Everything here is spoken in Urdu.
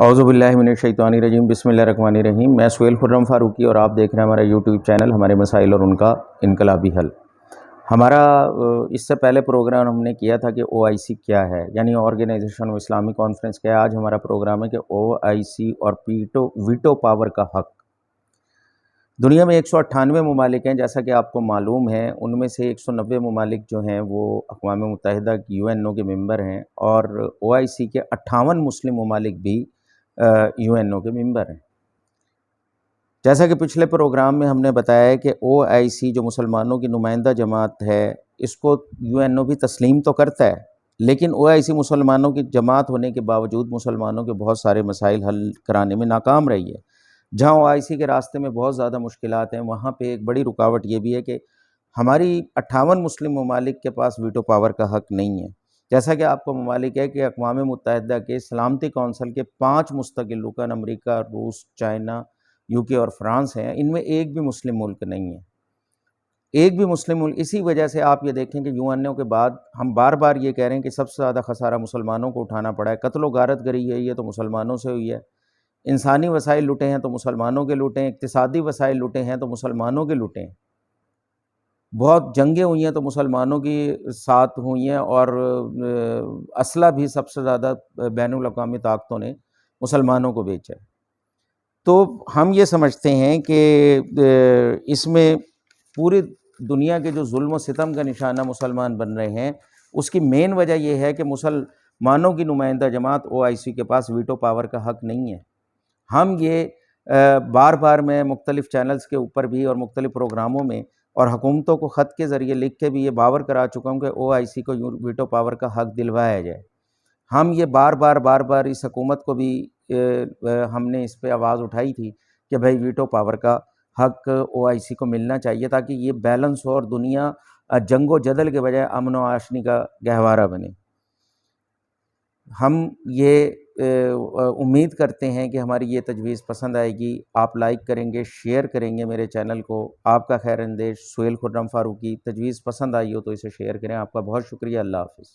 اعوذ باللہ من الشیطان الرجیم، بسم اللہ الرحمن الرحیم۔ میں سہیل خرم فاروقی اور آپ دیکھ رہے ہیں ہمارا یوٹیوب چینل ہمارے مسائل اور ان کا انقلابی حل۔ ہمارا اس سے پہلے پروگرام ہم نے کیا تھا کہ OIC کیا ہے، یعنی آرگنائزیشن آف اسلامک کانفرنس کیا ہے۔ آج ہمارا پروگرام ہے کہ OIC اور ویٹو پاور کا حق۔ دنیا میں 198 ممالک ہیں، جیسا کہ آپ کو معلوم ہے۔ ان میں سے 190 ممالک جو ہیں وہ اقوام متحدہ کی UNO کے ممبر ہیں، اور OIC کے 58 مسلم ممالک بھی UNO کے ممبر ہیں۔ جیسا کہ پچھلے پروگرام میں ہم نے بتایا ہے کہ OIC جو مسلمانوں کی نمائندہ جماعت ہے، اس کو UNO بھی تسلیم تو کرتا ہے، لیکن OIC مسلمانوں کی جماعت ہونے کے باوجود مسلمانوں کے بہت سارے مسائل حل کرانے میں ناکام رہی ہے۔ جہاں OIC کے راستے میں بہت زیادہ مشکلات ہیں، وہاں پہ ایک بڑی رکاوٹ یہ بھی ہے کہ ہماری 58 مسلم ممالک کے پاس ویٹو پاور کا حق نہیں ہے۔ جیسا کہ آپ کو ممالک ہے کہ اقوام متحدہ کے سلامتی کونسل کے 5 مستقل رکن امریکہ، روس، چائنا، UK اور فرانس ہیں، ان میں ایک بھی مسلم ملک نہیں ہے، ایک بھی مسلم ملک۔ اسی وجہ سے آپ یہ دیکھیں کہ UNO کے بعد ہم بار بار یہ کہہ رہے ہیں کہ سب سے زیادہ خسارہ مسلمانوں کو اٹھانا پڑا ہے۔ قتل و غارت گری ہے، یہ تو مسلمانوں سے ہوئی ہے۔ انسانی وسائل لوٹے ہیں تو مسلمانوں کے لوٹے ہیں، اقتصادی وسائل لوٹے ہیں تو مسلمانوں کے لوٹے ہیں، بہت جنگیں ہوئی ہیں تو مسلمانوں کی ساتھ ہوئی ہیں، اور اسلحہ بھی سب سے زیادہ بین الاقوامی طاقتوں نے مسلمانوں کو بیچا ہے۔ تو ہم یہ سمجھتے ہیں کہ اس میں پوری دنیا کے جو ظلم و ستم کا نشانہ مسلمان بن رہے ہیں، اس کی مین وجہ یہ ہے کہ مسلمانوں کی نمائندہ جماعت OIC کے پاس ویٹو پاور کا حق نہیں ہے۔ ہم یہ بار بار میں مختلف چینلز کے اوپر بھی اور مختلف پروگراموں میں اور حکومتوں کو خط کے ذریعے لکھ کے بھی یہ باور کرا چکا ہوں کہ OIC کو ویٹو پاور کا حق دلوایا جائے۔ ہم یہ بار بار اس حکومت کو بھی ہم نے اس پہ آواز اٹھائی تھی کہ بھائی ویٹو پاور کا حق OIC کو ملنا چاہیے، تاکہ یہ بیلنس ہو اور دنیا جنگ و جدل کے بجائے امن و آشنی کا گہوارہ بنے۔ ہم یہ امید کرتے ہیں کہ ہماری یہ تجویز پسند آئے گی۔ آپ لائک کریں گے، شیئر کریں گے میرے چینل کو۔ آپ کا خیر اندیش سہیل خرم فاروقی۔ تجویز پسند آئی ہو تو اسے شیئر کریں۔ آپ کا بہت شکریہ۔ اللہ حافظ۔